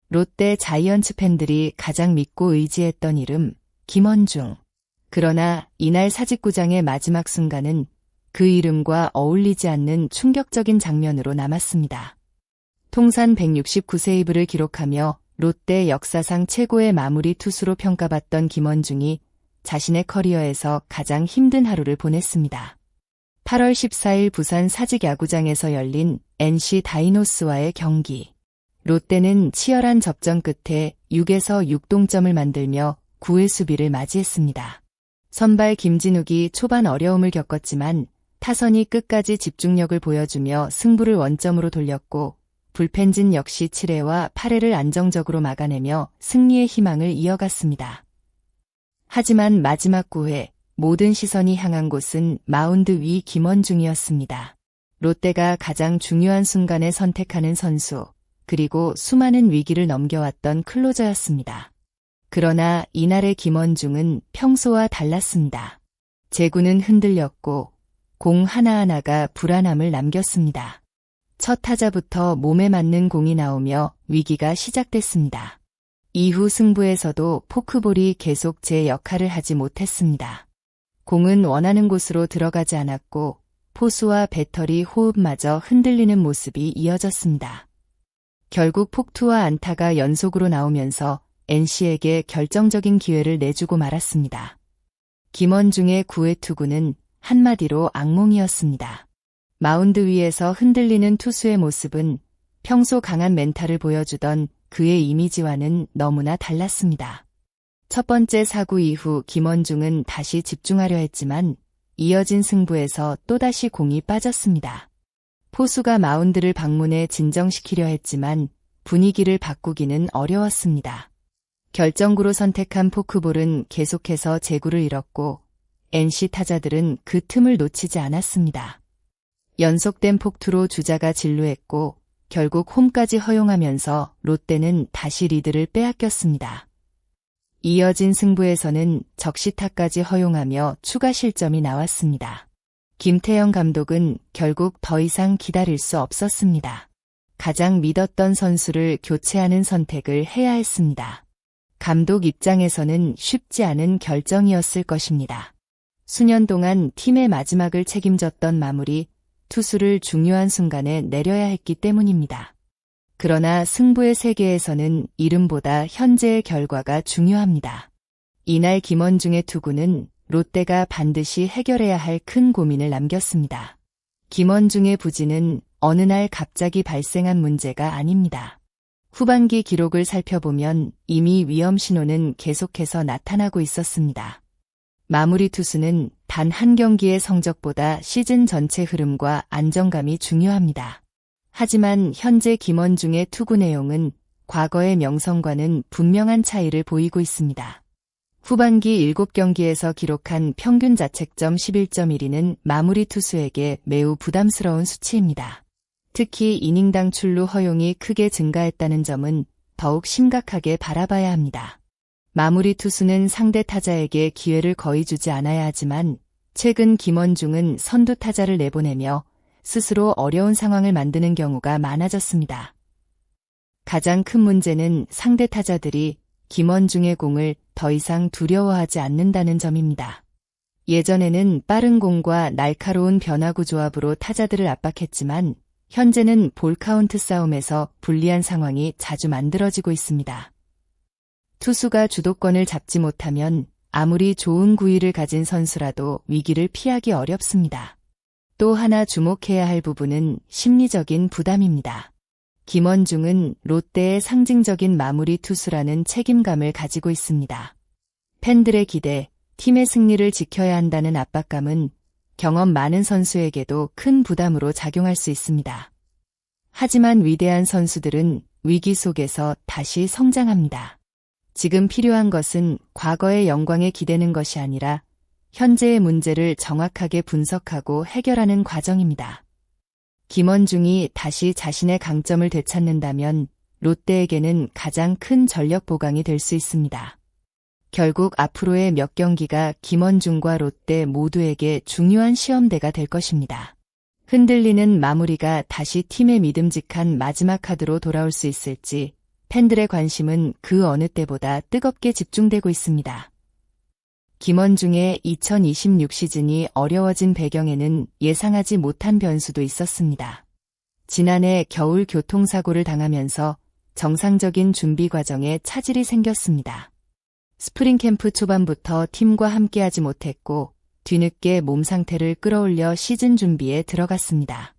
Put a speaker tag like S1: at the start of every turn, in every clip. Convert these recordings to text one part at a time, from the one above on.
S1: 롯데 자이언츠 팬들이 가장 믿고 의지했던 이름, 김원중. 그러나 이날 사직구장의 마지막 순간은 그 이름과 어울리지 않는 충격적인 장면으로 남았습니다. 통산 169세이브를 기록하며 롯데 역사상 최고의 마무리 투수로 평가받던 김원중이 자신의 커리어에서 가장 힘든 하루를 보냈습니다. 8월 14일 부산 사직야구장에서 열린 NC 다이노스와의 경기. 롯데는 치열한 접전 끝에 6에서 6동점을 만들며 9회 수비를 맞이했습니다. 선발 김진욱이 초반 어려움을 겪었지만 타선이 끝까지 집중력을 보여주며 승부를 원점으로 돌렸고 불펜진 역시 7회와 8회를 안정적으로 막아내며 승리의 희망을 이어갔습니다. 하지만 마지막 9회 모든 시선이 향한 곳은 마운드 위 김원중이었습니다. 롯데가 가장 중요한 순간에 선택하는 선수, 그리고 수많은 위기를 넘겨왔던 클로저였습니다. 그러나 이날의 김원중은 평소와 달랐습니다. 제구는 흔들렸고 공 하나하나가 불안함을 남겼습니다. 첫 타자부터 몸에 맞는 공이 나오며 위기가 시작됐습니다. 이후 승부에서도 포크볼이 계속 제 역할을 하지 못했습니다. 공은 원하는 곳으로 들어가지 않았고 포수와 배터리 호흡마저 흔들리는 모습이 이어졌습니다. 결국 폭투와 안타가 연속으로 나오면서 NC에게 결정적인 기회를 내주고 말았습니다. 김원중의 9회 투구는 한마디로 악몽이었습니다. 마운드 위에서 흔들리는 투수의 모습은 평소 강한 멘탈을 보여주던 그의 이미지와는 너무나 달랐습니다. 첫 번째 사구 이후 김원중은 다시 집중하려 했지만 이어진 승부에서 또다시 공이 빠졌습니다. 포수가 마운드를 방문해 진정시키려 했지만 분위기를 바꾸기는 어려웠습니다. 결정구로 선택한 포크볼은 계속해서 제구를 잃었고 NC 타자들은 그 틈을 놓치지 않았습니다. 연속된 폭투로 주자가 진루했고 결국 홈까지 허용하면서 롯데는 다시 리드를 빼앗겼습니다. 이어진 승부에서는 적시타까지 허용하며 추가 실점이 나왔습니다. 김태형 감독은 결국 더 이상 기다릴 수 없었습니다. 가장 믿었던 선수를 교체하는 선택을 해야 했습니다. 감독 입장에서는 쉽지 않은 결정이었을 것입니다. 수년 동안 팀의 마지막을 책임졌던 마무리 투수를 중요한 순간에 내려야 했기 때문입니다. 그러나 승부의 세계에서는 이름보다 현재의 결과가 중요합니다. 이날 김원중의 투구는 롯데가 반드시 해결해야 할 큰 고민을 남겼습니다. 김원중의 부진은 어느 날 갑자기 발생한 문제가 아닙니다. 후반기 기록을 살펴보면 이미 위험 신호는 계속해서 나타나고 있었습니다. 마무리 투수는 단 한 경기의 성적보다 시즌 전체 흐름과 안정감이 중요합니다. 하지만 현재 김원중의 투구 내용은 과거의 명성과는 분명한 차이를 보이고 있습니다. 후반기 7경기에서 기록한 평균 자책점 11.12는 마무리 투수에게 매우 부담스러운 수치입니다. 특히 이닝당 출루 허용이 크게 증가했다는 점은 더욱 심각하게 바라봐야 합니다. 마무리 투수는 상대 타자에게 기회를 거의 주지 않아야 하지만 최근 김원중은 선두 타자를 내보내며 스스로 어려운 상황을 만드는 경우가 많아졌습니다. 가장 큰 문제는 상대 타자들이 김원중의 공을 더 이상 두려워하지 않는다는 점입니다. 예전에는 빠른 공과 날카로운 변화구 조합으로 타자들을 압박했지만 현재는 볼 카운트 싸움에서 불리한 상황이 자주 만들어지고 있습니다. 투수가 주도권을 잡지 못하면 아무리 좋은 구위를 가진 선수라도 위기를 피하기 어렵습니다. 또 하나 주목해야 할 부분은 심리적인 부담입니다. 김원중은 롯데의 상징적인 마무리 투수라는 책임감을 가지고 있습니다. 팬들의 기대, 팀의 승리를 지켜야 한다는 압박감은 경험 많은 선수에게도 큰 부담으로 작용할 수 있습니다. 하지만 위대한 선수들은 위기 속에서 다시 성장합니다. 지금 필요한 것은 과거의 영광에 기대는 것이 아니라 현재의 문제를 정확하게 분석하고 해결하는 과정입니다. 김원중이 다시 자신의 강점을 되찾는다면 롯데에게는 가장 큰 전력 보강이 될 수 있습니다. 결국 앞으로의 몇 경기가 김원중과 롯데 모두에게 중요한 시험대가 될 것입니다. 흔들리는 마무리가 다시 팀의 믿음직한 마지막 카드로 돌아올 수 있을지 팬들의 관심은 그 어느 때보다 뜨겁게 집중되고 있습니다. 김원중의 2026 시즌이 어려워진 배경에는 예상하지 못한 변수도 있었습니다. 지난해 겨울 교통사고를 당하면서 정상적인 준비 과정에 차질이 생겼습니다. 스프링 캠프 초반부터 팀과 함께하지 못했고 뒤늦게 몸 상태를 끌어올려 시즌 준비에 들어갔습니다.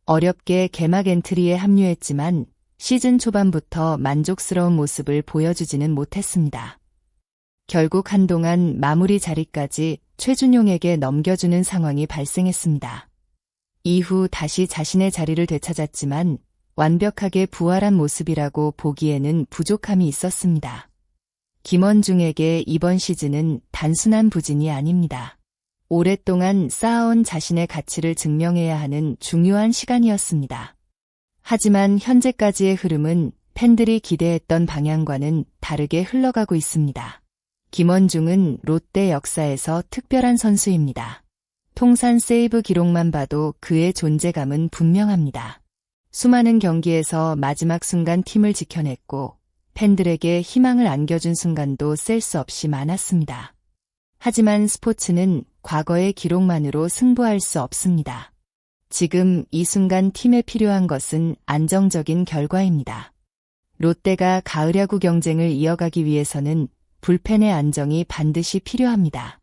S1: 어렵게 개막 엔트리에 합류했지만 시즌 초반부터 만족스러운 모습을 보여주지는 못했습니다. 결국 한동안 마무리 자리까지 최준용에게 넘겨주는 상황이 발생했습니다. 이후 다시 자신의 자리를 되찾았지만 완벽하게 부활한 모습이라고 보기에는 부족함이 있었습니다. 김원중에게 이번 시즌은 단순한 부진이 아닙니다. 오랫동안 쌓아온 자신의 가치를 증명해야 하는 중요한 시간이었습니다. 하지만 현재까지의 흐름은 팬들이 기대했던 방향과는 다르게 흘러가고 있습니다. 김원중은 롯데 역사에서 특별한 선수입니다. 통산 세이브 기록만 봐도 그의 존재감은 분명합니다. 수많은 경기에서 마지막 순간 팀을 지켜냈고 팬들에게 희망을 안겨준 순간도 셀 수 없이 많았습니다. 하지만 스포츠는 과거의 기록만으로 승부할 수 없습니다. 지금 이 순간 팀에 필요한 것은 안정적인 결과입니다. 롯데가 가을 야구 경쟁을 이어가기 위해서는 불펜의 안정이 반드시 필요합니다.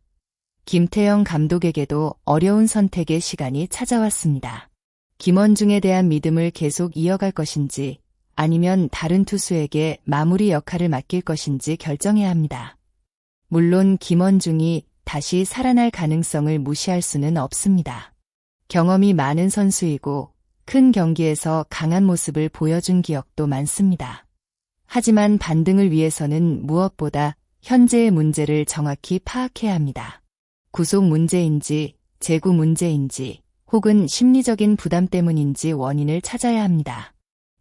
S1: 김태형 감독에게도 어려운 선택의 시간이 찾아왔습니다. 김원중에 대한 믿음을 계속 이어갈 것인지 아니면 다른 투수에게 마무리 역할을 맡길 것인지 결정해야 합니다. 물론 김원중이 다시 살아날 가능성을 무시할 수는 없습니다. 경험이 많은 선수이고 큰 경기에서 강한 모습을 보여준 기억도 많습니다. 하지만 반등을 위해서는 무엇보다 현재의 문제를 정확히 파악해야 합니다. 구속 문제인지, 재구 문제인지, 혹은 심리적인 부담 때문인지 원인을 찾아야 합니다.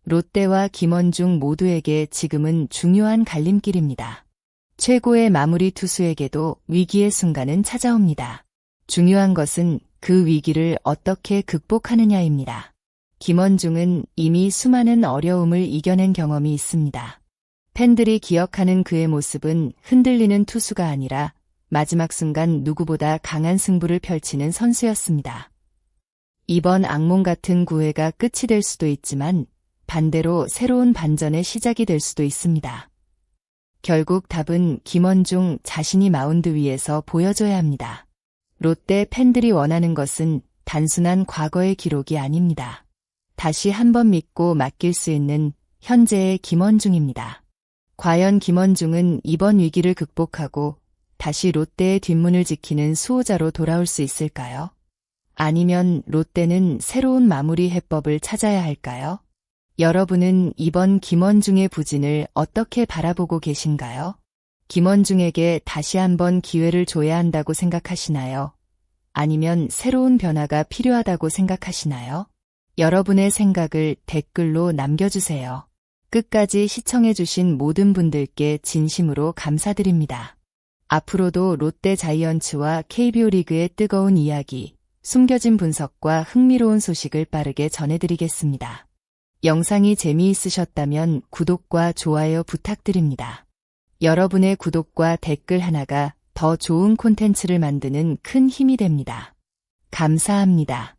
S1: 롯데와 김원중 모두에게 지금은 중요한 갈림길입니다. 최고의 마무리 투수에게도 위기의 순간은 찾아옵니다. 중요한 것은 그 위기를 어떻게 극복하느냐입니다. 김원중은 이미 수많은 어려움을 이겨낸 경험이 있습니다. 팬들이 기억하는 그의 모습은 흔들리는 투수가 아니라 마지막 순간 누구보다 강한 승부를 펼치는 선수였습니다. 이번 악몽 같은 구회가 끝이 될 수도 있지만 반대로 새로운 반전의 시작이 될 수도 있습니다. 결국 답은 김원중 자신이 마운드 위에서 보여줘야 합니다. 롯데 팬들이 원하는 것은 단순한 과거의 기록이 아닙니다. 다시 한번 믿고 맡길 수 있는 현재의 김원중입니다. 과연 김원중은 이번 위기를 극복하고 다시 롯데의 뒷문을 지키는 수호자로 돌아올 수 있을까요? 아니면 롯데는 새로운 마무리 해법을 찾아야 할까요? 여러분은 이번 김원중의 부진을 어떻게 바라보고 계신가요? 김원중에게 다시 한번 기회를 줘야 한다고 생각하시나요? 아니면 새로운 변화가 필요하다고 생각하시나요? 여러분의 생각을 댓글로 남겨주세요. 끝까지 시청해주신 모든 분들께 진심으로 감사드립니다. 앞으로도 롯데 자이언츠와 KBO 리그의 뜨거운 이야기, 숨겨진 분석과 흥미로운 소식을 빠르게 전해드리겠습니다. 영상이 재미있으셨다면 구독과 좋아요 부탁드립니다. 여러분의 구독과 댓글 하나가 더 좋은 콘텐츠를 만드는 큰 힘이 됩니다. 감사합니다.